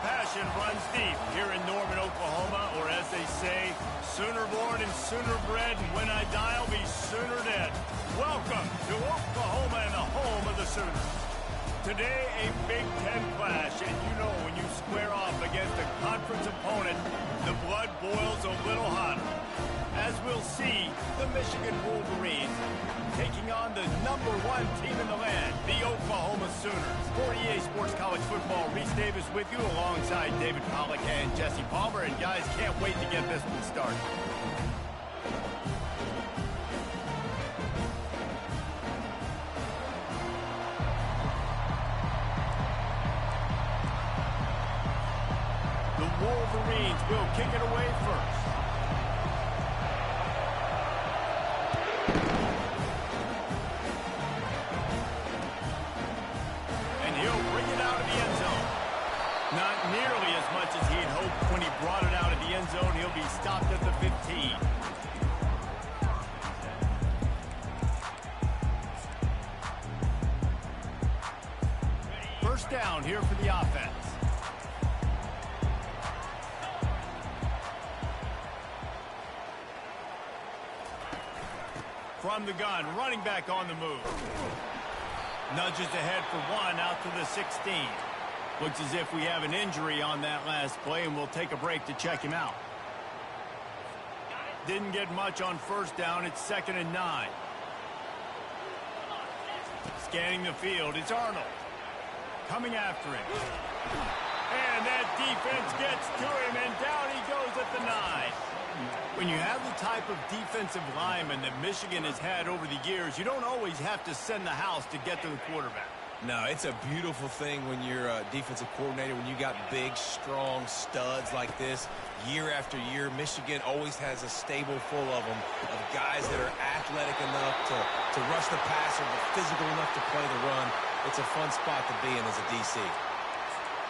passion runs deep here in Norman, Oklahoma, or as they say, sooner born and sooner bred, and when I die, I'll be sooner dead. Welcome to Oklahoma and the home of the Sooners. Today, a Big Ten clash, and you know when you square off against a conference opponent, the blood boils a little hotter. As we'll see, the Michigan Wolverines taking on the #1 team in the land, the Oklahoma Sooners. For EA Sports College Football, Reese Davis with you alongside David Pollack and Jesse Palmer. And guys, can't wait to get this one started. The Wolverines will kick it away first. Not nearly as much as he had hoped when he brought it out of the end zone. He'll be stopped at the 15. First down here for the offense. From the gun, running back on the move. Nudges ahead for one out to the 16. Looks as if we have an injury on that last play, and we'll take a break to check him out. Didn't get much on first down. It's 2nd and 9. Scanning the field, it's Arnold. Coming after him. And that defense gets to him, and down he goes at the 9. When you have the type of defensive lineman that Michigan has had over the years, you don't always have to send the house to get to the quarterback. No, it's a beautiful thing when you're a defensive coordinator, when you got big, strong studs like this. Year after year, Michigan always has a stable full of them, of guys that are athletic enough to rush the passer, but physical enough to play the run. It's a fun spot to be in as a DC.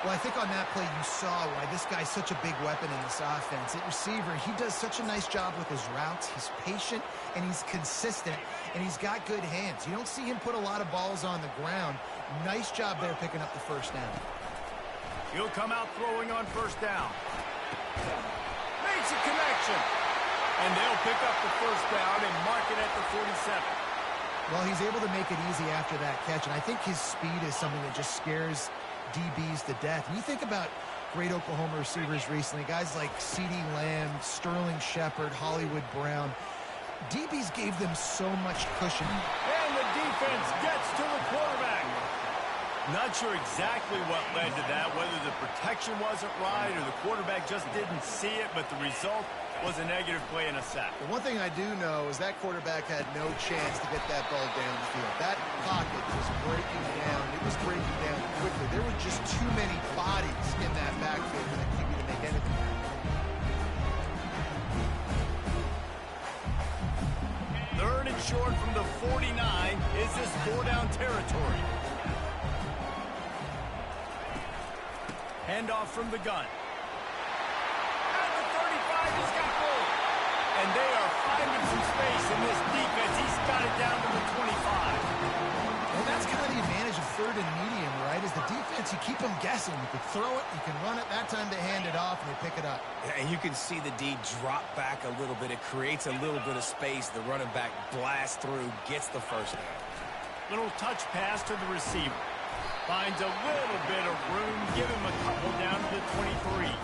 Well, I think on that play you saw why this guy's such a big weapon in this offense. At receiver, he does such a nice job with his routes. He's patient, and he's consistent, and he's got good hands. You don't see him put a lot of balls on the ground. Nice job there picking up the first down. He'll come out throwing on first down. Makes a connection. And they'll pick up the first down and mark it at the 47. Well, he's able to make it easy after that catch, and I think his speed is something that just scares DBs to death. And you think about great Oklahoma receivers recently, guys like CeeDee Lamb, Sterling Shepard, Hollywood Brown. DBs gave them so much cushion. And the defense gets to the quarterback. Not sure exactly what led to that, whether the protection wasn't right or the quarterback just didn't see it, but the result was a negative play and a sack. The one thing I do know is that quarterback had no chance to get that ball down the field. That pocket was breaking down. It was breaking down quickly. There were just too many bodies in that backfield for the QB to make anything happen. 3rd and short from the 49. Is this 4-down territory? Handoff from the gun. At the 35, he's got goal. And they are finding some space in this defense. He's got it down to the 25. And that's kind of the advantage of 3rd and medium, right? Is the defense, you keep them guessing. You can throw it, you can run it. That time they hand it off and they pick it up. And you can see the D drop back a little bit. It creates a little bit of space. The running back blasts through, gets the first down. Little touch pass to the receiver. Finds a little bit of room. Give him a couple down to the 23.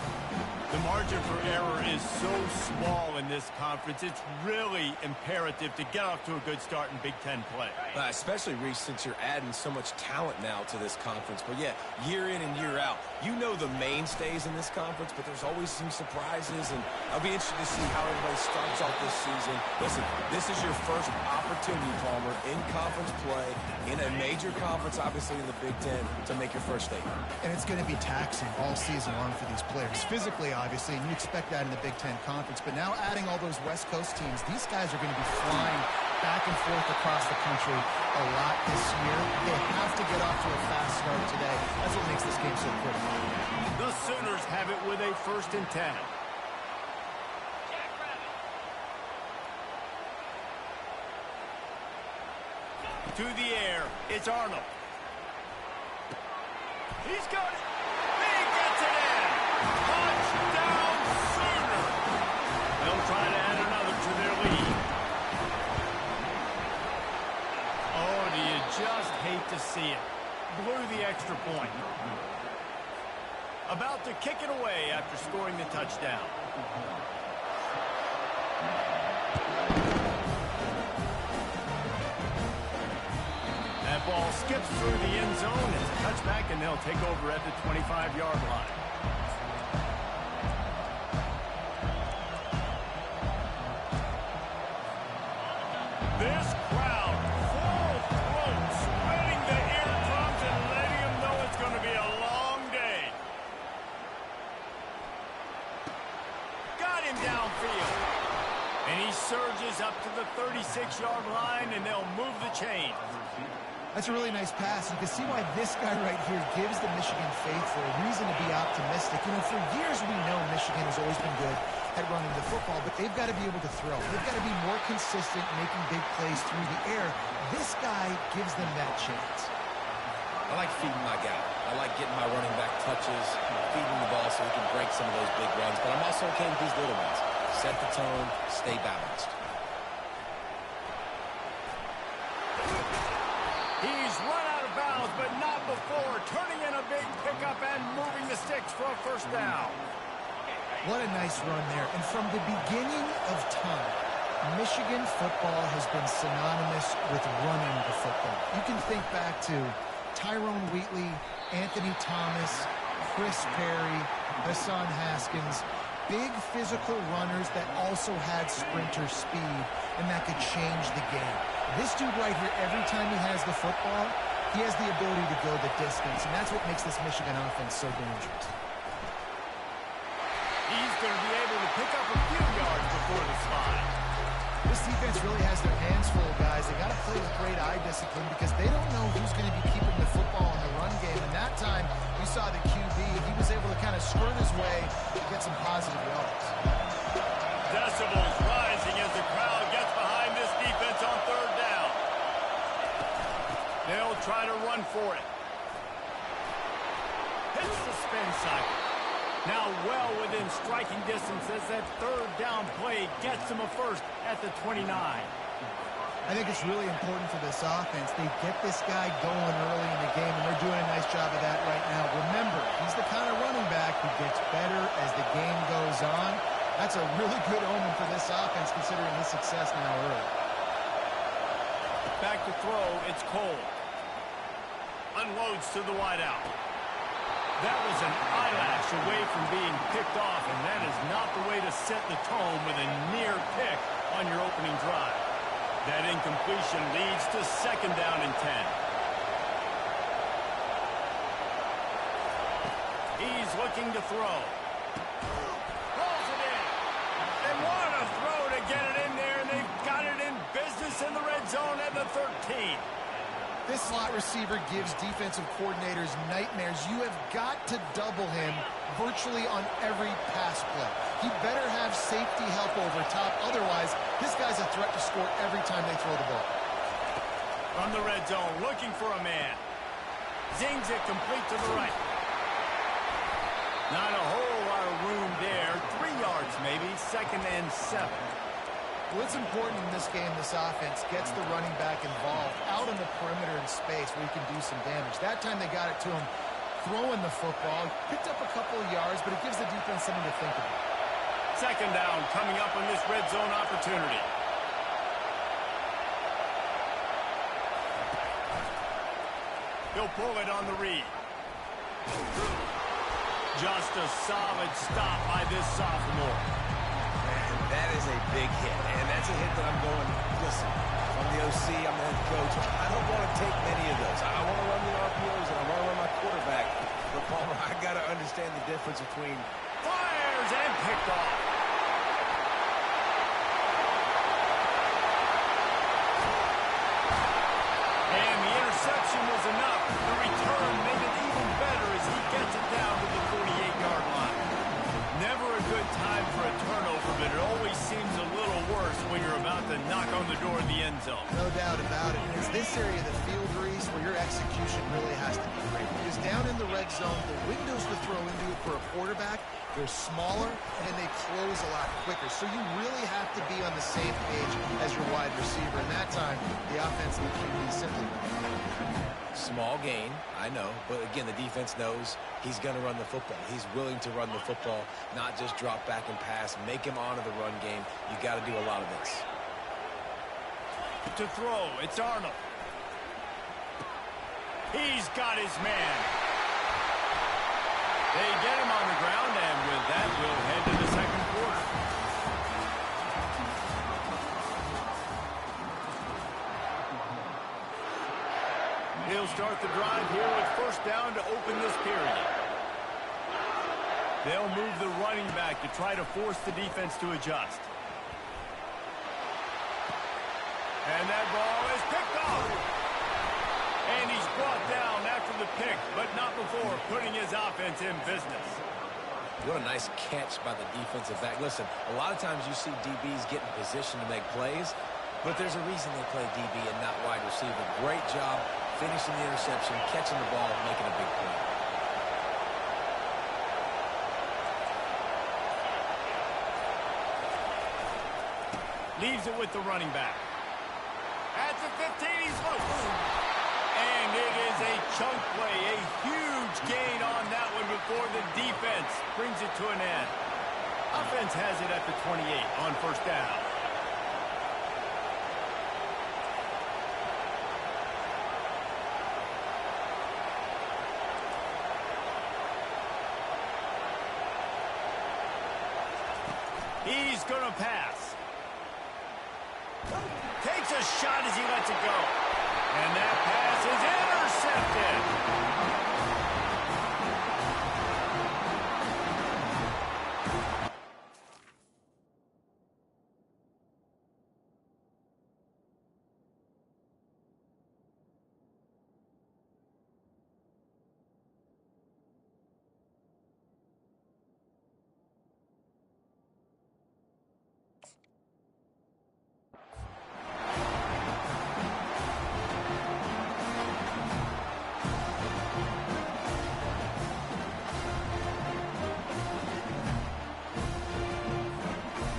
The margin for error is so small in this conference. It's really imperative to get off to a good start in Big Ten play. Especially, Reese, since you're adding so much talent now to this conference. But, yeah, year in and year out, you know the mainstays in this conference, but there's always some surprises. And I'll be interested to see how everybody starts off this season. Listen, this is your first opportunity, Palmer, in conference play, in a major conference, obviously in the Big Ten, to make your first statement. And it's going to be taxing all season long for these players. Physically, obviously, and you expect that in the Big Ten Conference. But now adding all those West Coast teams, these guys are going to be flying back and forth across the country a lot this year. They have to get off to a fast start today. That's what makes this game so critical. The Sooners have it with a 1st and 10. To the air, it's Arnold. He's got it. He gets it in. try to add another to their lead. Oh, do you just hate to see it? Blew the extra point. About to kick it away after scoring the touchdown. That ball skips through the end zone. It's a touchback, and they'll take over at the 25-yard line. This crowd, full throat, spreading the eardrums and letting them know it's going to be a long day. Got him downfield. And he surges up to the 36-yard line, and they'll move the chain. That's a really nice pass. You can see why this guy right here gives the Michigan faithful a reason to be optimistic. You know, for years we know Michigan has always been good at running the football, but they've got to be able to throw. They've got to be more consistent, making big plays through the air. This guy gives them that chance. I like feeding my guy. I like getting my running back touches, feeding the ball so he can break some of those big runs, but I'm also okay with these little ones. Set the tone, stay balanced. He's run out of bounds, but not before. Turning in a big pickup and moving the sticks for a first down. What a nice run there. And from the beginning of time, Michigan football has been synonymous with running the football. You can think back to Tyrone Wheatley, Anthony Thomas, Chris Perry, Hassan Haskins. Big physical runners that also had sprinter speed, and that could change the game. This dude right here, every time he has the football, he has the ability to go the distance, and that's what makes this Michigan offense so dangerous. He's going to be able to pick up a few yards before the slide. This defense really has their hands full, guys. They got to play with great eye discipline because they don't know who's going to be keeping the football in the run game. And that time, we saw the QB. He was able to kind of skirt his way to get some positive yards. Decibels rising as the crowd gets behind this defense on third down. They'll try to run for it. Hits the spin cycle. Now well within striking distance as that third down play gets them a first at the 29. I think it's really important for this offense. They get this guy going early in the game, and they're doing a nice job of that right now. Remember, he's the kind of running back who gets better as the game goes on. That's a really good omen for this offense considering his success now early. Back to throw, it's Cole. Unloads to the wideout. That was an eyelash away from being picked off, and that is not the way to set the tone with a near pick on your opening drive. That incompletion leads to second down and 10. He's looking to throw. Rolls it in. They want to throw to get it in there, and they've got it in business in the red zone at the 13. This slot receiver gives defensive coordinators nightmares. You have got to double him virtually on every pass play. He better have safety help over top. Otherwise, this guy's a threat to score every time they throw the ball. From the red zone, looking for a man. Zings it complete to the right. Not a whole lot of room there. 3 yards maybe, second and 7. Well, it's important in this game this offense gets the running back involved out on the perimeter in space where he can do some damage. That time they got it to him throwing the football. Picked up a couple of yards, but it gives the defense something to think about. Second down coming up on this red zone opportunity. He'll pull it on the read. Just a solid stop by this sophomore. That is a big hit, and that's a hit that I'm going, listen, I'm the OC, I'm the head coach. I don't want to take many of those. I want to run the RPOs, and I want to run my quarterback. But, Palmer, I got to understand the difference between... Fires and picked off. And the interception was enough. The return made it even better as he gets it down to the 48-yard line. Never a good time for a turnover, but it always seems a little worse when you're about to knock on the door of the end zone. No doubt about it. And it's this area of the field, Reese, where your execution really has to be great. Because down in the red zone, the windows to throw into it for a quarterback, they're smaller and they close a lot quicker. So you really have to be on the same page as your wide receiver. And that time, the offense and the QB simply Small gain, I know, but again, the defense knows he's going to run the football. He's willing to run the football, not just drop back and pass, make him honor the run game. You got to do a lot of this. To throw, it's Arnold. He's got his man. They get him on the ground, and with that, we'll head to the second quarter. He'll start the drive here with first down to open this period. They'll move the running back to try to force the defense to adjust. And that ball is picked off. And he's brought down after the pick, but not before putting his offense in business. What a nice catch by the defensive back. Listen, a lot of times you see DBs get in position to make plays, but there's a reason they play DB and not wide receiver. Great job finishing the interception, catching the ball, making a big play. Leaves it with the running back. At the 15, he's loose. And it is a chunk play, a huge gain on that one before the defense brings it to an end. Offense has it at the 28 on first down. He's going to pass. Takes a shot as he lets it go. And that pass is intercepted.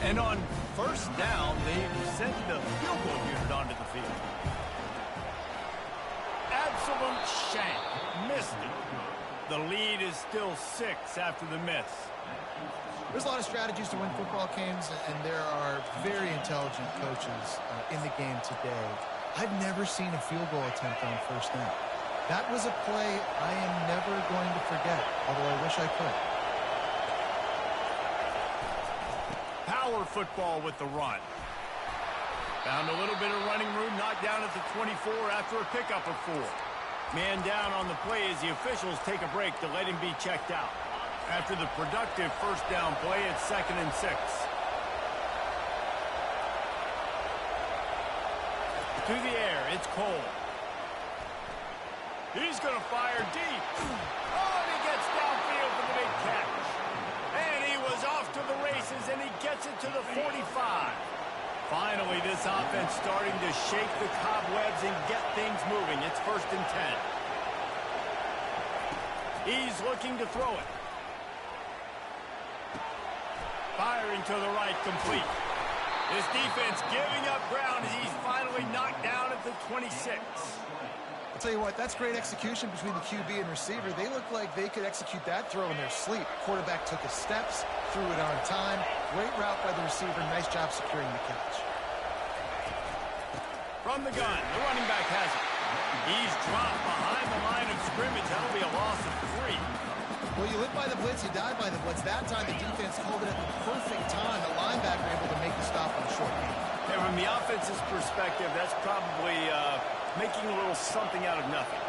And on first down, they've sent the field goal unit onto the field. Absolute shank. Missed it. The lead is still 6 after the miss. There's a lot of strategies to win football games, and there are very intelligent coaches in the game today. I've never seen a field goal attempt on first down. That was a play I am never going to forget, although I wish I could. Power football with the run. Found a little bit of running room, knocked down at the 24 after a pickup of 4. Man down on the play as the officials take a break to let him be checked out. After the productive first down play, it's 2nd and 6. To the air, it's Cole. He's going to fire deep. Oh, and he gets downfield for the big catch. And he was off to the races, and he gets it to the 45. Finally, this offense starting to shake the cobwebs and get things moving. It's 1st and 10. He's looking to throw it. Firing to the right, complete. This defense giving up ground as he's finally knocked down at the 26. I'll tell you what, that's great execution between the QB and receiver. They look like they could execute that throw in their sleep. Quarterback took his steps, threw it on time. Great route by the receiver. Nice job securing the catch. From the gun, the running back has it. He's dropped behind the line of scrimmage. That'll be a loss of 3. Well, you live by the blitz, you die by the blitz. That time the defense called it at the perfect time. The linebacker able to make the stop on short game. And from the offense's perspective, that's probably making a little something out of nothing.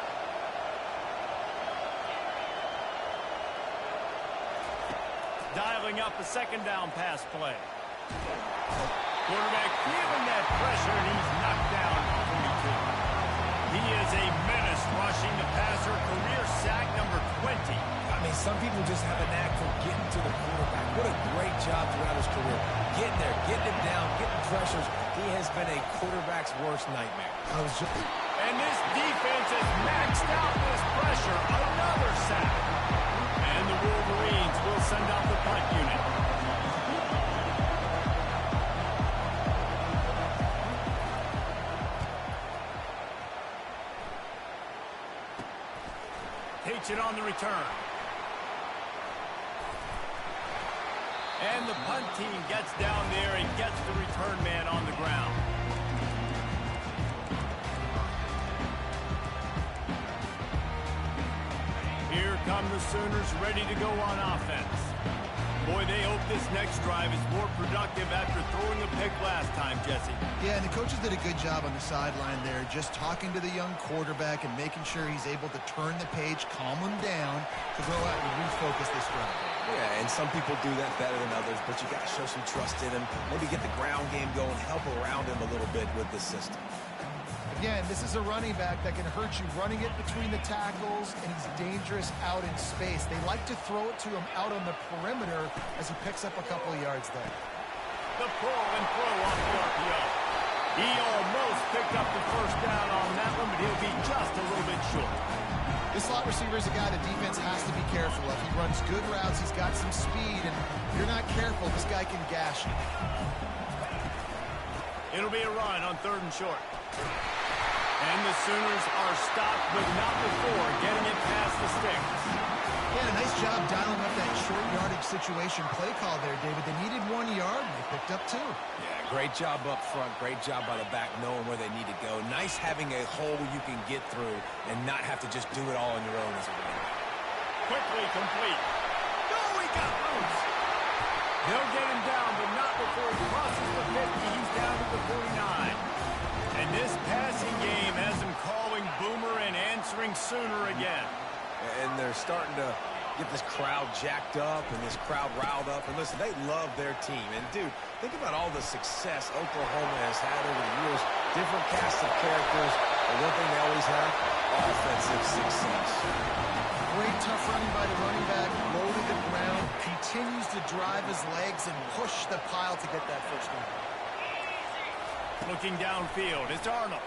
Dialing up a 2nd down pass play. Quarterback feeling that pressure, and he's knocked down at 22. He is a menace rushing the passer, career sack number 20. I mean, some people just have a knack for getting to the quarterback. What a great job throughout his career. Getting there, getting him down, getting pressures. He has been a quarterback's worst nightmare. And this defense has maxed out this pressure. Another sack. And the Wolverines will send out the punt unit. Takes it on the return. And the punt team gets down there and gets the return man on the ground. Here come the Sooners ready to go on offense. Boy, they hope this next drive is more productive after throwing a pick last time, Jesse. Yeah, and the coaches did a good job on the sideline there, just talking to the young quarterback and making sure he's able to turn the page, calm him down, to go out and refocus this drive. Yeah, and some people do that better than others, but you got to show some trust in him. Maybe get the ground game going, help around him a little bit with this system. Again, this is a running back that can hurt you running it between the tackles, and he's dangerous out in space. They like to throw it to him out on the perimeter as he picks up a couple of yards there. The pull and throw off the RPO. He almost picked up the first down on that one, but he'll be just a little bit short. This slot receiver is a guy the defense has to be careful of. He runs good routes, he's got some speed, and if you're not careful, this guy can gash you. It'll be a run on 3rd and short. And the Sooners are stopped, but not before getting it past the sticks. Yeah, nice job dialing up that short yardage situation play call there, David. They needed 1 yard, and they picked up 2. Yeah, great job up front. Great job by the back knowing where they need to go. Nice having a hole you can get through and not have to just do it all on your own as a running back. Quickly complete. Oh, he got loose. They'll get him down, but not before he crosses the 50. He's down to the 49. And this passing game has him calling Boomer and answering Sooner again. And they're starting to get this crowd jacked up and this crowd riled up. And listen, they love their team. And, dude, think about all the success Oklahoma has had over the years. Different cast of characters. But one thing they always have, offensive success. Great tough running by the running back, low to the ground, continues to drive his legs and push the pile to get that first down. Looking downfield, it's Arnold.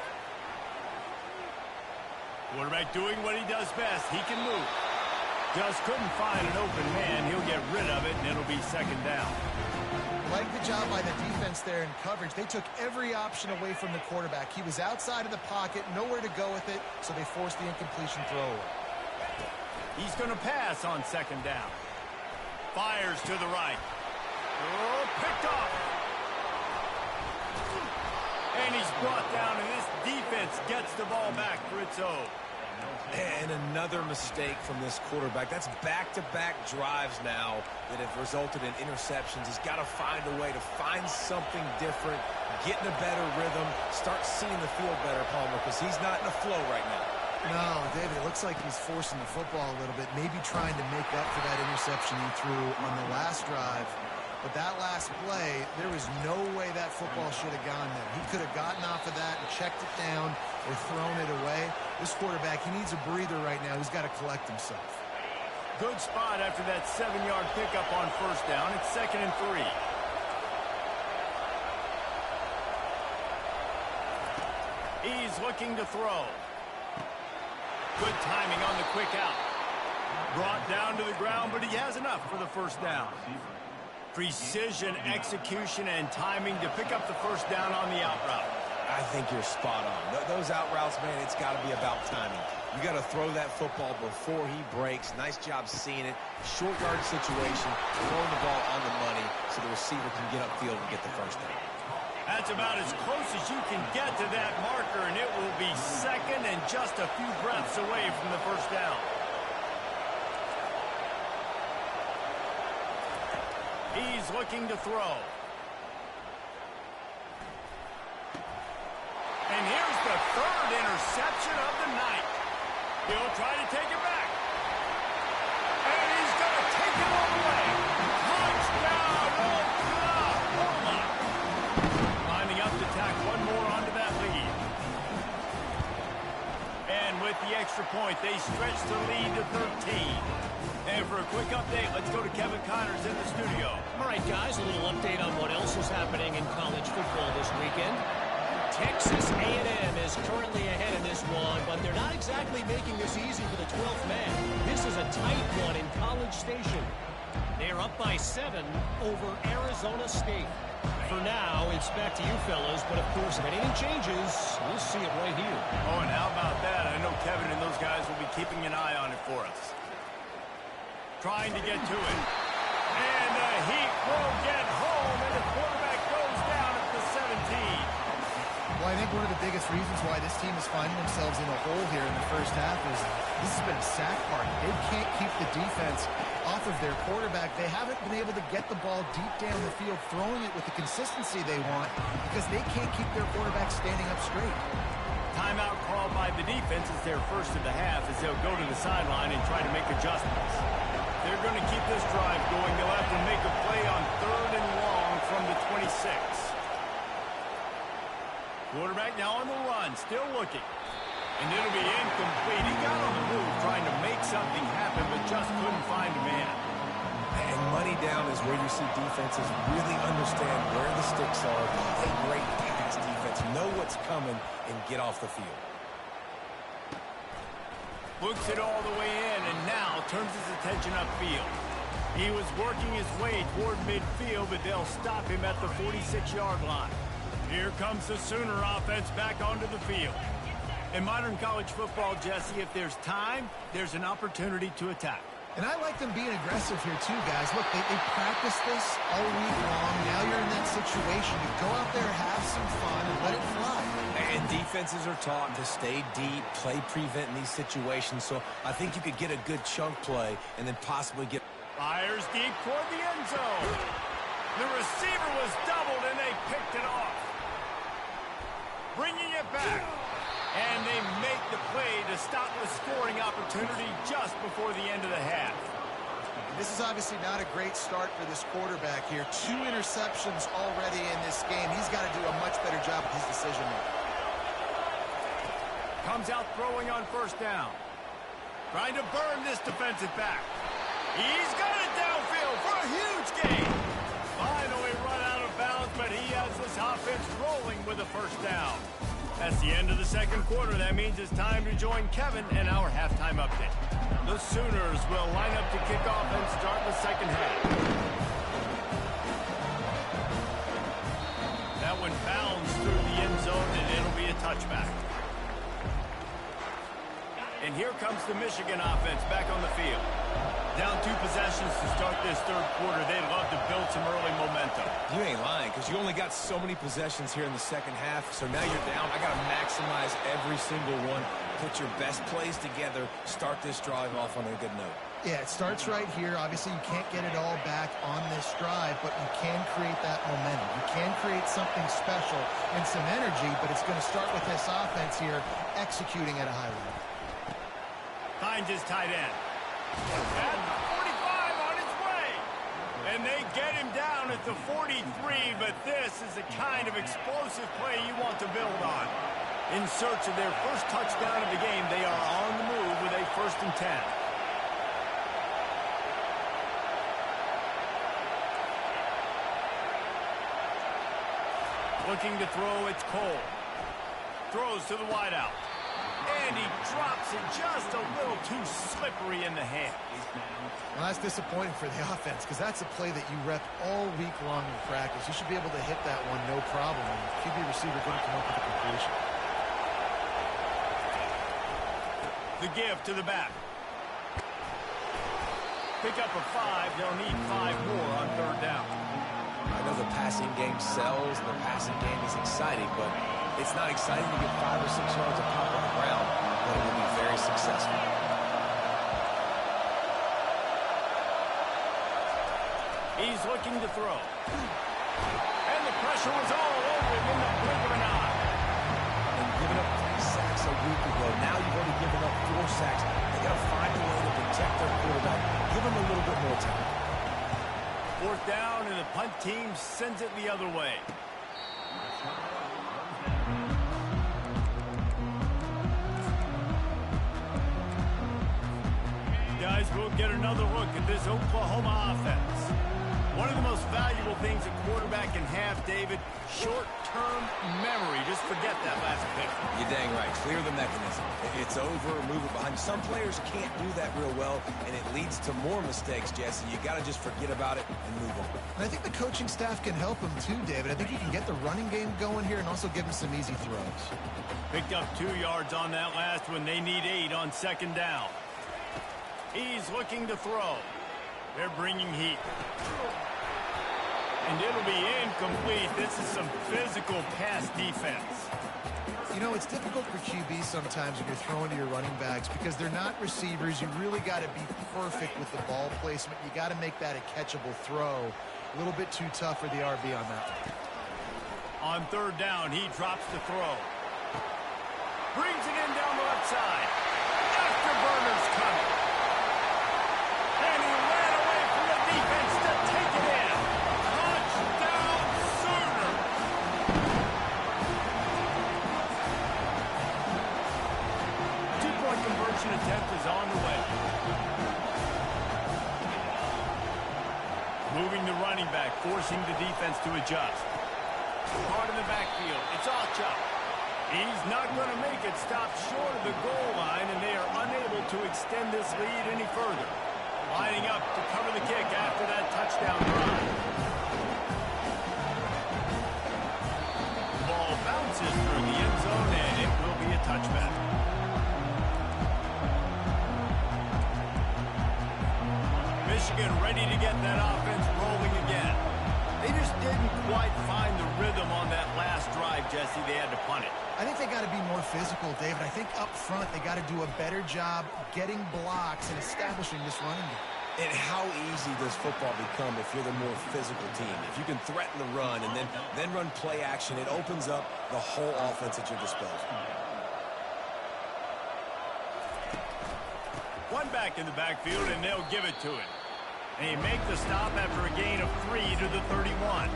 Quarterback doing what he does best. He can move. Just couldn't find an open man. He'll get rid of it, and it'll be 2nd down. Like the job by the defense there in coverage. They took every option away from the quarterback. He was outside of the pocket, nowhere to go with it, so they forced the incompletion throw away. He's going to pass on 2nd down. Fires to the right. Oh, picked off. And he's brought down, and this defense gets the ball back for its own. And another mistake from this quarterback. That's back-to-back drives now that have resulted in interceptions. He's got to find a way to find something different, get in a better rhythm, start seeing the field better, Palmer, because he's not in a flow right now. No, David, it looks like he's forcing the football a little bit, maybe trying to make up for that interception he threw on the last drive. But that last play, there was no way that football should have gone there. He could have gotten off of that and checked it down or thrown it away. This quarterback, he needs a breather right now. He's got to collect himself. Good spot after that 7-yard pickup on 1st down. It's 2nd and 3. He's looking to throw. Good timing on the quick out. Brought down to the ground, but he has enough for the 1st down. Precision, execution, and timing to pick up the 1st down on the out route. I think you're spot on. Those out routes, man, it's got to be about timing. You got to throw that football before he breaks. Nice job seeing it. Short yard situation, throwing the ball on the money so the receiver can get upfield and get the 1st down. That's about as close as you can get to that marker, and it will be 2nd and just a few breaths away from the 1st down. He's looking to throw. And here's the 3rd interception of the night. He'll try to take it back. And he's going to take it all the way. Touchdown, Oklahoma! Lining up to tack one more onto that lead. And again with the extra point. They stretch the lead to 13. And for a quick update, let's go to Kevin Connors in the studio. All right, guys, a little update on what else is happening in college football this weekend. Texas A&M is currently ahead in this one, but they're not exactly making this easy for the 12th man. This is a tight one in College Station. They're up by 7 over Arizona State. For now, it's back to you fellas, but of course, if anything changes, we'll see it right here. Oh, and how about that? I know Kevin and those guys will be keeping an eye on it for us. Trying to get to it. And the Heat will get home, and the quarterback goes down at the 17. Well, I think one of the biggest reasons why this team is finding themselves in a hole here in the first half is this has been a sack party. They can't keep the defense off of their quarterback. They haven't been able to get the ball deep down the field, throwing it with the consistency they want because they can't keep their quarterback standing up straight. Timeout called by the defense is their first of the half as they'll go to the sideline and try to make adjustments. They're going to keep this drive going. They'll have to make a play on 3rd and long from the 26. Quarterback now on the run, still looking. And it'll be incomplete. He got on the move trying to make something happen, but just couldn't find a man. And money down is where you see defenses really understand where the sticks are, play great pass defense, know what's coming, and get off the field. Looks it all the way in, and now turns his attention upfield. He was working his way toward midfield, but they'll stop him at the 46-yard line. Here comes the Sooner offense back onto the field. In modern college football, Jesse, if there's time, there's an opportunity to attack. And I like them being aggressive here too, guys. Look, they practice this all week long. Now you're in that situation. You go out there, have some fun, and let it fly. And defenses are taught to stay deep, play prevent in these situations. So I think you could get a good chunk play and then possibly get... Fires deep toward the end zone. The receiver was doubled, and they picked it off. Bringing it back. And they make the play to stop the scoring opportunity just before the end of the half. This is obviously not a great start for this quarterback here. 2 interceptions already in this game. He's got to do a much better job with his decision making. Comes out throwing on 1st down. Trying to burn this defensive back. He's got it downfield for a huge gain. Finally run out of bounds, but he has this offense rolling with a 1st down. That's the end of the 2nd quarter. That means it's time to join Kevin in our halftime update. The Sooners will line up to kick off and start the 2nd half. That one bounds through the end zone, and it'll be a touchback. And here comes the Michigan offense back on the field. Down 2 possessions to start this 3rd quarter. They'd love to build some early momentum. You ain't lying, because you only got so many possessions here in the 2nd half, so now you're down. I got to maximize every single one, put your best plays together, start this drive off on a good note. Yeah, it starts right here. Obviously, you can't get it all back on this drive, but you can create that momentum. You can create something special and some energy, but it's going to start with this offense here executing at a high level. Finds his tight end. At the 45 on its way. And they get him down at the 43, but this is the kind of explosive play you want to build on. In search of their first touchdown of the game, they are on the move with a 1st and 10. Looking to throw, it's Cole. Throws to the wideout. And he drops it just a little too slippery in the hand. Well, that's disappointing for the offense because that's a play that you rep all week long in practice. You should be able to hit that one no problem. And the QB receiver couldn't come up with a completion. The give to the back. Pick up a 5. They'll need 5 more on 3rd down. I know the passing game sells and the passing game is exciting, but it's not exciting to get 5 or 6 yards of pop on the ground, but it will be very successful. He's looking to throw. And the pressure was all over him in the blink of an eye. And giving up 3 sacks a week ago, now you've already given up 4 sacks. They got to find a way to protect their quarterback. Give him a little bit more time. 4th down, and the punt team sends it the other way. we'll get another look at this Oklahoma offense. One of the most valuable things a quarterback can have, David, short-term memory. Just forget that last pick. You're dang right. Clear the mechanism. It's over, move it behind. Some players can't do that real well, and it leads to more mistakes, Jesse. You got to just forget about it and move on. And I think the coaching staff can help him too, David. I think he can get the running game going here and also give him some easy throws. Picked up 2 yards on that last one. They need 8 on second down. He's looking to throw. They're bringing heat. And it'll be incomplete. This is some physical pass defense. You know, it's difficult for QB sometimes when you're throwing to your running backs because they're not receivers. You really got to be perfect with the ball placement. You got to make that a catchable throw. A little bit too tough for the RB on that one. On third down, he drops the throw. Brings it in down the left side. Afterburner's coming. And he ran away from the defense to take it in. Touchdown, Sooner. Two-point conversion attempt is on the way. Moving the running back, forcing the defense to adjust. Hard in the backfield. It's Alchuk. He's not going to make it. Stop short of the goal line, and they are unable to extend this lead any further. Lining up to cover the kick after that touchdown drive. The ball bounces through the end zone, and it will be a touchback. Michigan ready to get that offense rolling again. They just didn't quite find the rhythm on that last drive, Jesse. They had to punt it. I think they got to be more physical, David. I think up front they got to do a better job getting blocks and establishing this running game. And how easy does football become if you're the more physical team? If you can threaten the run and then run play action, it opens up the whole offense at your disposal. One back in the backfield, and they'll give it to him. And he make the stop after a gain of 3 to the 31.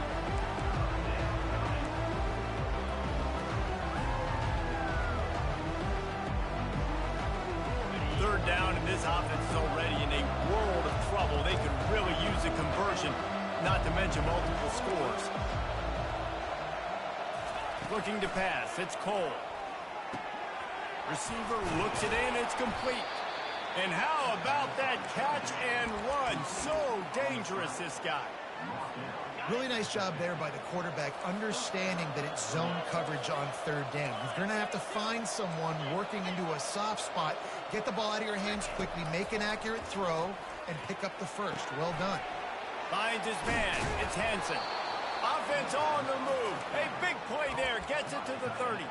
Third down, and this offense is already in a world of trouble. They could really use a conversion, not to mention multiple scores. Looking to pass, it's Cole. Receiver looks it in, it's complete. And how about that catch and run? So dangerous, this guy. Really nice job there by the quarterback, understanding that it's zone coverage on third down. You're going to have to find someone working into a soft spot, get the ball out of your hands quickly, make an accurate throw, and pick up the first. Well done. Finds his man. It's Hansen. Offense on the move. A big play there. Gets it to the 30.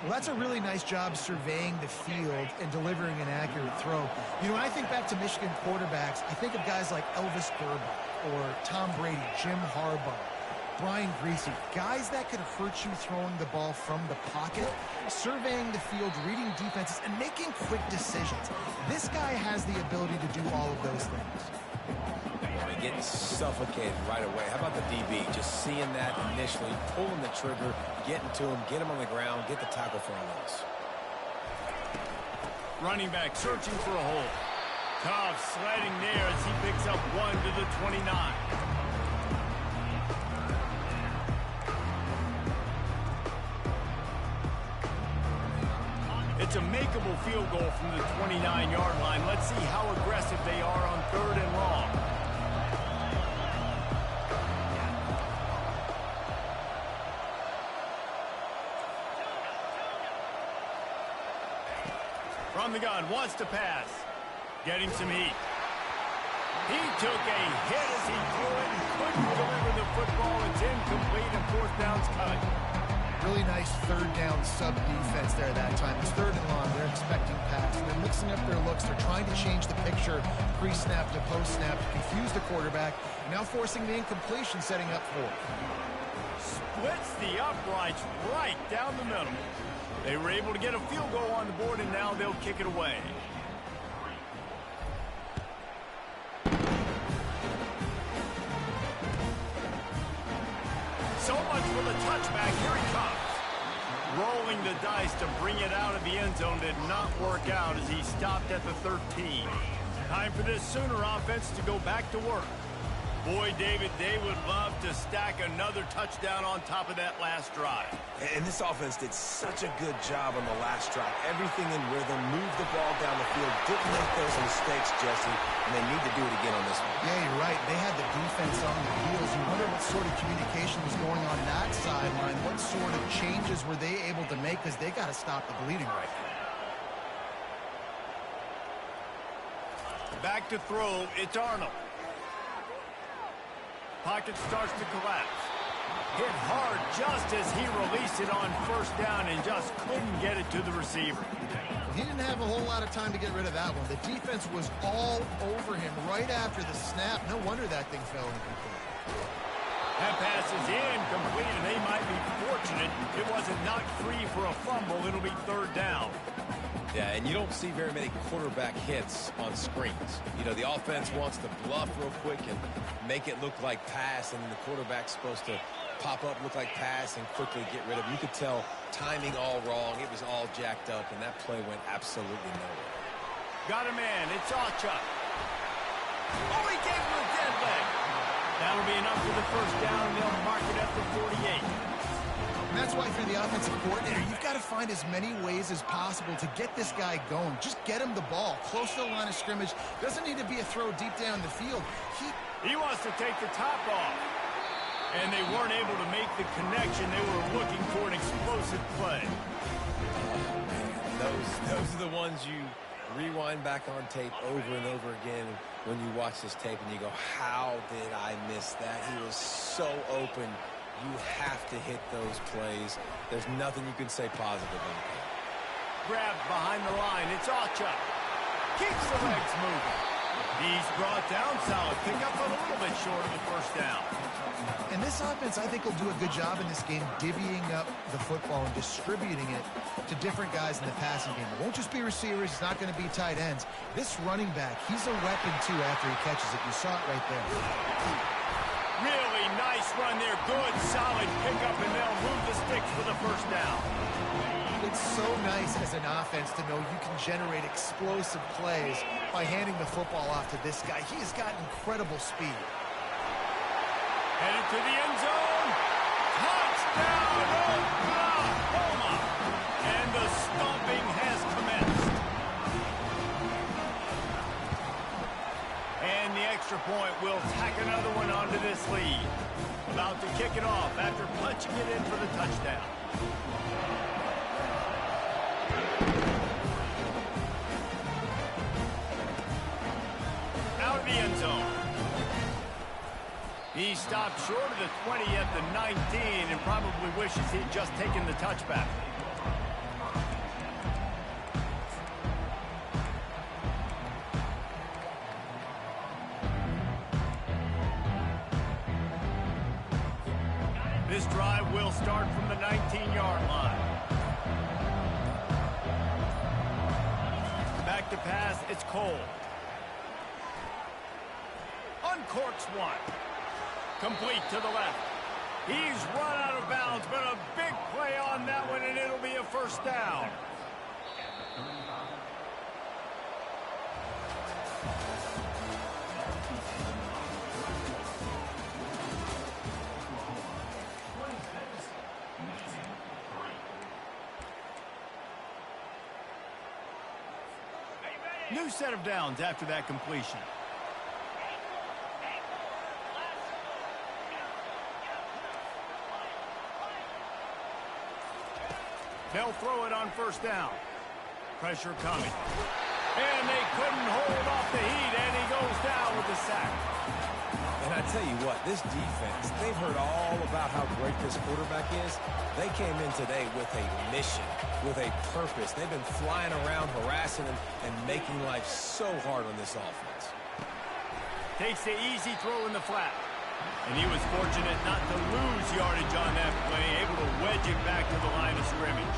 Well, that's a really nice job surveying the field and delivering an accurate throw. You know, when I think back to Michigan quarterbacks, I think of guys like Elvis Grbac or Tom Brady, Jim Harbaugh, Brian Griese, guys that could hurt you throwing the ball from the pocket, surveying the field, reading defenses, and making quick decisions. This guy has the ability to do all of those things. Getting suffocated right away. How about the DB? Just seeing that initially, pulling the trigger, getting to him, get him on the ground, get the tackle for a loss. Running back searching for a hole. Tough sledding there as he picks up 1 to the 29. It's a makeable field goal from the 29-yard line. Let's see how aggressive they are on third and long. From the gun, wants to pass. Getting some heat. He took a hit as he threw it and couldn't deliver the football. It's incomplete and fourth down's coming. Really nice third down sub-defense there that time. It's third and long. They're expecting pass. And they're mixing up their looks. They're trying to change the picture pre-snap to post-snap to confuse the quarterback. Now forcing the incompletion, setting up for it. Splits the uprights right down the middle. They were able to get a field goal on the board, and now they'll kick it away. So much for the touchback. Here he comes. Rolling the dice to bring it out of the end zone did not work out as he stopped at the 13. Time for this Sooner offense to go back to work. Boy, David, they would love to stack another touchdown on top of that last drive. And this offense did such a good job on the last drive. Everything in rhythm, moved the ball down the field, didn't make those mistakes, Jesse, and they need to do it again on this one. Yeah, you're right. They had the defense on their heels. You wonder what sort of communication was going on that sideline. What sort of changes were they able to make, because they got to stop the bleeding right now. Back to throw, it's Arnold. Pocket starts to collapse. Hit hard just as he released it on first down and just couldn't get it to the receiver. He didn't have a whole lot of time to get rid of that one. The defense was all over him right after the snap. No wonder that thing fell incomplete. That pass is incomplete, and they might be fortunate it wasn't knocked free for a fumble. It'll be third down. Yeah, and you don't see very many quarterback hits on screens. You know, the offense wants to bluff real quick and make it look like pass, and then the quarterback's supposed to pop up, look like pass, and quickly get rid of it. You could tell timing all wrong. It was all jacked up, and that play went absolutely nowhere. Got a man. It's Achuk. Oh, he gave him a dead leg. That'll be enough for the first down, and they'll mark it at the 48. And that's why, for the offensive coordinator, you've got to find as many ways as possible to get this guy going. Just get him the ball close to the line of scrimmage. Doesn't need to be a throw deep down the field. He wants to take the top off. And they weren't able to make the connection. They were looking for an explosive play. Those are the ones you rewind back on tape over and over again when you watch this tape and you go, how did I miss that? He was so open. You have to hit those plays. There's nothing you can say positive on that. Grabbed behind the line. It's Achuk. Keeps the legs moving. He's brought down. Solid pickup, but a little bit short of the first down. And this offense, I think, will do a good job in this game divvying up the football and distributing it to different guys in the passing game. It won't just be receivers. It's not going to be tight ends. This running back, he's a weapon, too, after he catches it. You saw it right there. Really nice run there. Good, solid pickup, and they'll move the sticks for the first down. It's so nice as an offense to know you can generate explosive plays by handing the football off to this guy. He has got incredible speed. Headed to the end zone. Touchdown, Oklahoma! And the stomping has commenced. And the extra point will tack another one onto this lead. About to kick it off after punching it in for the touchdown. Out of the end zone. He stopped short of the 20 at the 19 and probably wishes he'd just taken the touchback. This drive will start from the 19-yard line. Back to pass, it's Cole. Uncorks one. Complete to the left. He's run out of bounds, but a big play on that one, and it'll be a first down. New set of downs after that completion. They'll throw it on first down. Pressure coming. And they couldn't hold off the heat, and he goes down with the sack. And I tell you what, this defense, they've heard all about how great this quarterback is. They came in today with a mission, with a purpose. They've been flying around, harassing him, and making life so hard on this offense. Takes the easy throw in the flat. And he was fortunate not to lose yardage on that play, able to wedge it back to the line of scrimmage.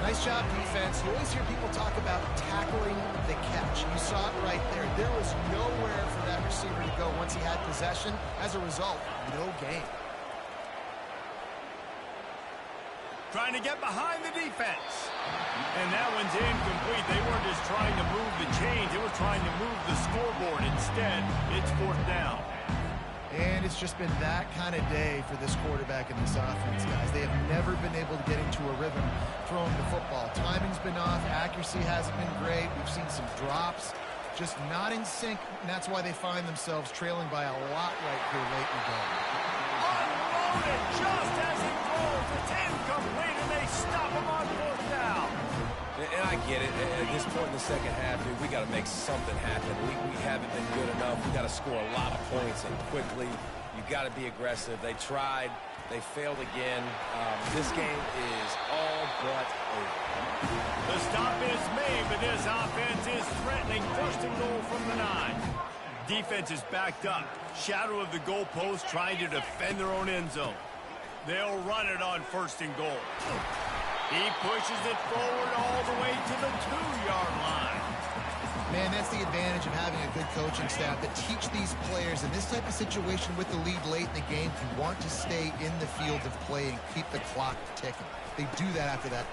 Nice job, defense. You always hear people talk about tackling the catch. You saw it right there. There was nowhere for that receiver to go once he had possession. As a result, no gain. trying to get behind the defense. And that one's incomplete. They weren't just trying to move the chains. They were trying to move the scoreboard. Instead, it's fourth down. And it's just been that kind of day for this quarterback and this offense, guys. They have never been able to get into a rhythm throwing the football. Timing's been off. Accuracy hasn't been great. We've seen some drops. Just not in sync, and that's why they find themselves trailing by a lot right here late in the game. Unloaded just as he throws. It's incomplete, and they stop him on fourth down. And I get it. At this point in the second half, dude, we got to make something happen. We haven't been good enough. We got to score a lot of points and quickly. You got to be aggressive. They tried. They failed again. This game is all but over. The stop is made, but this offense is threatening. First and goal from the 9. Defense is backed up. Shadow of the goalpost trying to defend their own end zone. They'll run it on first and goal. He pushes it forward all the way to the 2-yard line. Man, that's the advantage of having a good coaching staff that teach these players in this type of situation with the lead late in the game. You want to stay in the field of play and keep the clock ticking. They do that after that.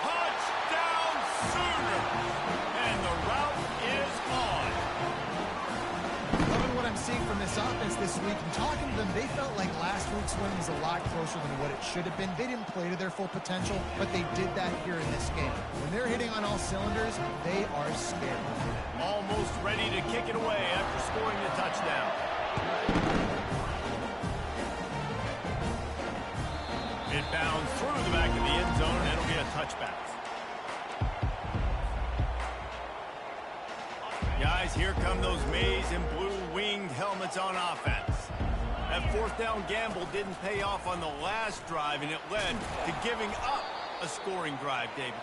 Touchdown Sooner! And the route is on. Loving what I'm seeing from this offense this week. And talking to them, they felt like last week's win was a lot closer than what it should have been. They didn't play to their full potential, but they did that here in this game. When they're hitting on all cylinders, they are scary. Almost ready to kick it away after scoring the touchdown. It bounds through the back of the end zone, and it'll be a touchback. Guys, here come those maize and blue winged helmets on offense. That fourth down gamble didn't pay off on the last drive, and it led to giving up a scoring drive, David.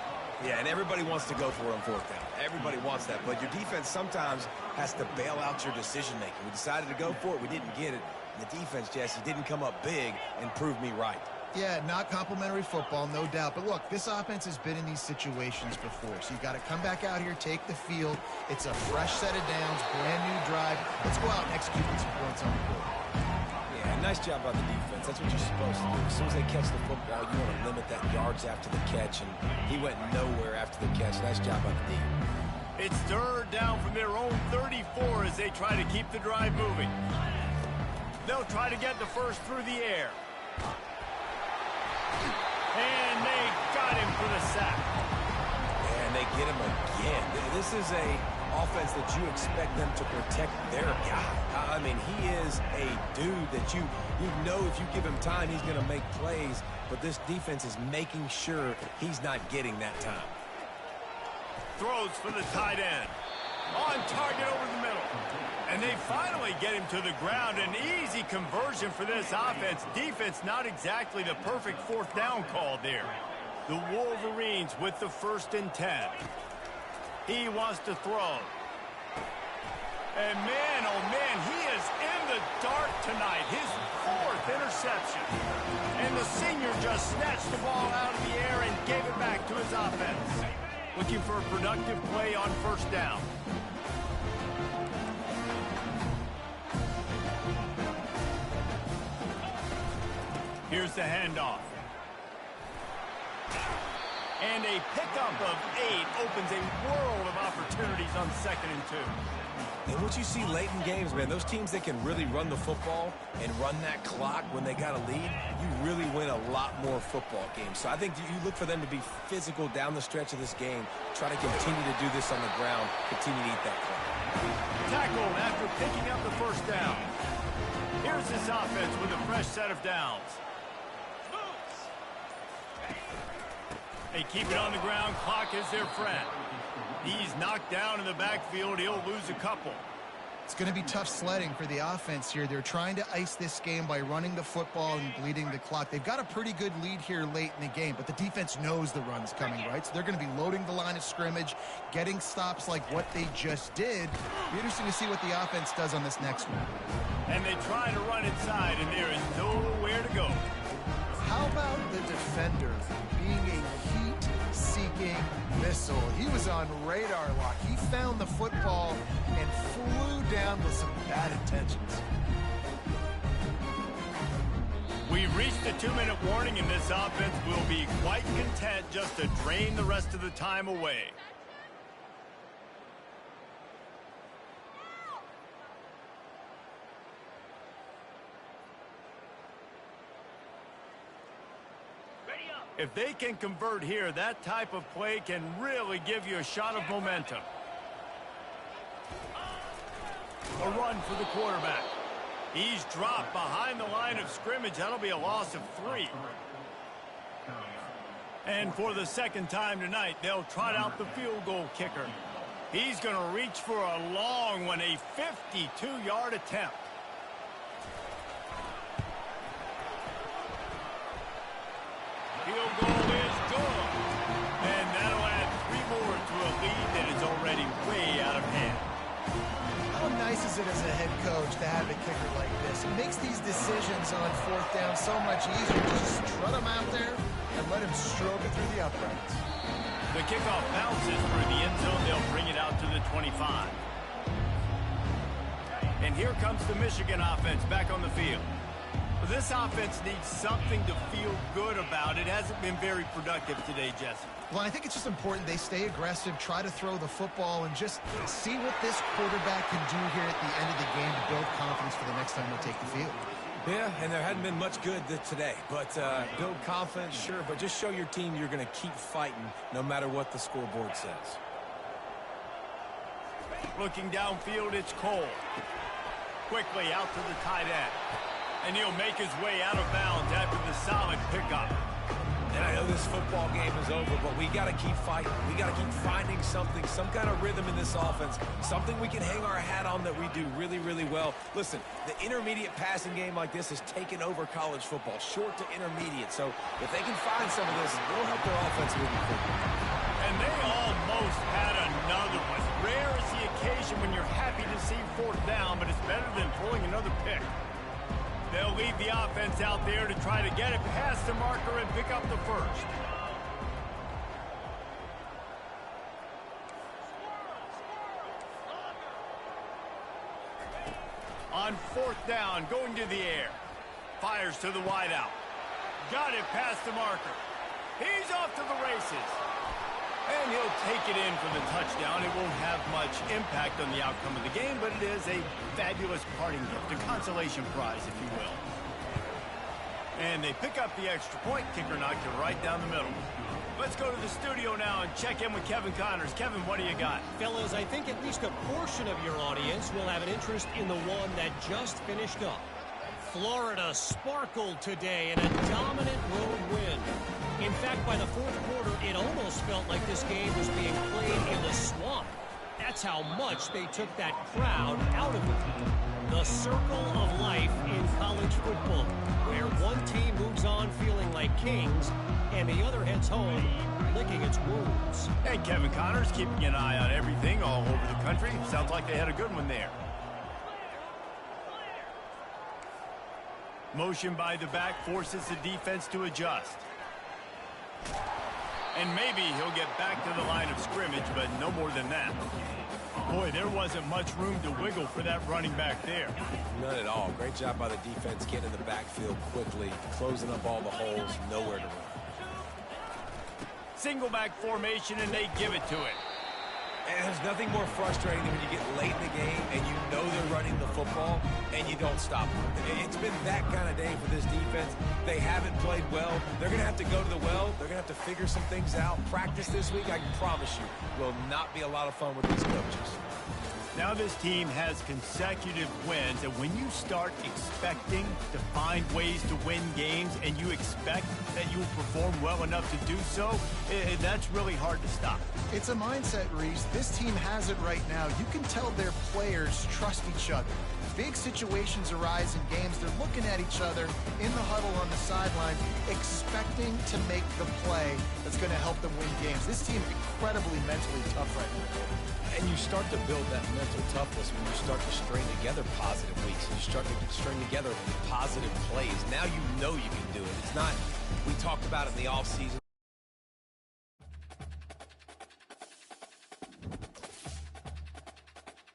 Yeah, and everybody wants to go for it on fourth down. Everybody wants that, but your defense sometimes has to bail out your decision-making. We decided to go for it. We didn't get it. And the defense, Jesse, didn't come up big and prove me right. Yeah, not complimentary football, no doubt. But look, this offense has been in these situations before. So you got to come back out here, take the field. It's a fresh set of downs, brand new drive. Let's go out and execute with some points on the board. Yeah, nice job by the defense. That's what you're supposed to do. As soon as they catch the football, you want to limit that yards after the catch. And he went nowhere after the catch. Nice job by the D. It's third down from their own 34 as they try to keep the drive moving. They'll try to get the first through the air. And they got him for the sack. And they get him again. This is a offense that you expect them to protect their guy. I mean, he is a dude that you know if you give him time, he's going to make plays. But this defense is making sure he's not getting that time. Throws for the tight end. On target over the middle. And they finally get him to the ground. An easy conversion for this offense. Defense not exactly the perfect fourth down call there. The Wolverines with the 1st and 10. He wants to throw. And man, oh man, he is in the dark tonight. His 4th interception. And the senior just snatched the ball out of the air and gave it back to his offense. Looking for a productive play on first down. Here's the handoff. And a pickup of 8 opens a world of opportunities on 2nd and 2. And what you see late in games, man, those teams that can really run the football and run that clock when they got a lead, you really win a lot more football games. So I think you look for them to be physical down the stretch of this game, try to continue to do this on the ground, continue to eat that clock. Tackled after picking up the first down. Here's this offense with a fresh set of downs. They keep it on the ground. Clock is their friend. He's knocked down in the backfield. He'll lose a couple. It's going to be tough sledding for the offense here. They're trying to ice this game by running the football and bleeding the clock. They've got a pretty good lead here late in the game, but the defense knows the run's coming, right? So they're going to be loading the line of scrimmage, getting stops like what they just did. Be interesting to see what the offense does on this next one. And they try to run inside, and there is nowhere to go. How about the defender being a heat-seeking missile? He was on radar lock. He found the football and flew down with some bad intentions. We've reached the 2-minute warning, and this offense will be quite content just to drain the rest of the time away. If they can convert here, that type of play can really give you a shot of momentum. A run for the quarterback. He's dropped behind the line of scrimmage. That'll be a loss of 3. And for the second time tonight, they'll trot out the field goal kicker. He's going to reach for a long one, a 52-yard attempt. Field goal is good. And that'll add 3 more to a lead that is already way out of hand. How nice is it as a head coach to have a kicker like this? It makes these decisions on 4th down so much easier. Just strut him out there and let him stroke it through the uprights. The kickoff bounces through the end zone. They'll bring it out to the 25. And here comes the Michigan offense back on the field. This offense needs something to feel good about. It hasn't been very productive today, Jesse. Well, I think it's just important they stay aggressive, try to throw the football, and just see what this quarterback can do here at the end of the game to build confidence for the next time they take the field. Yeah, and there hadn't been much good today. But build confidence, sure, but just show your team you're going to keep fighting no matter what the scoreboard says. Looking downfield, it's Cole. Quickly out to the tight end. And he'll make his way out of bounds after the solid pickup. And I know this football game is over, but we got to keep fighting. We got to keep finding something, some kind of rhythm in this offense, something we can hang our hat on that we do really, really well. Listen, the intermediate passing game like this has taken over college football, short to intermediate. So if they can find some of this, it'll help their offense moving forward. And they almost had another one. Rare is the occasion when you're happy to see 4th down, but it's better than pulling another pick. They'll leave the offense out there to try to get it past the marker and pick up the first. On 4th down, going to the air. Fires to the wideout. Got it past the marker. He's off to the races. And he'll take it in for the touchdown. It won't have much impact on the outcome of the game, but it is a fabulous parting gift, a consolation prize, if you will. And they pick up the extra point. Kicker knocked it right down the middle. Let's go to the studio now and check in with Kevin Connors. Kevin, what do you got? Fellas, I think at least a portion of your audience will have an interest in the one that just finished up. Florida sparkled today in a dominant road win. In fact, by the 4th quarter, it almost felt like this game was being played in the swamp. That's how much they took that crowd out of it. The circle of life in college football, where one team moves on feeling like kings, and the other heads home licking its wounds. And Kevin Connors keeping an eye on everything all over the country. Sounds like they had a good one there. Motion by the back forces the defense to adjust. And maybe he'll get back to the line of scrimmage, but no more than that. Boy, there wasn't much room to wiggle for that running back there. None at all. Great job by the defense getting in the backfield quickly, closing up all the holes, nowhere to run. Single back formation, and they give it to it. And there's nothing more frustrating than when you get late in the game and you know they're running the football and you don't stop them. It's been that kind of day for this defense. They haven't played well. They're going to have to go to the well. They're going to have to figure some things out. Practice this week, I can promise you, will not be a lot of fun with these coaches. Now this team has consecutive wins, and when you start expecting to find ways to win games and you expect that you will perform well enough to do so, that's really hard to stop. It's a mindset, Reese. This team has it right now. You can tell their players trust each other. Big situations arise in games. They're looking at each other in the huddle on the sideline, expecting to make the play that's going to help them win games. This team is incredibly mentally tough right now. And you start to build that mental toughness when you start to string together positive weeks. You start to string together positive plays. Now you know you can do it. It's not, we talked about it in the offseason.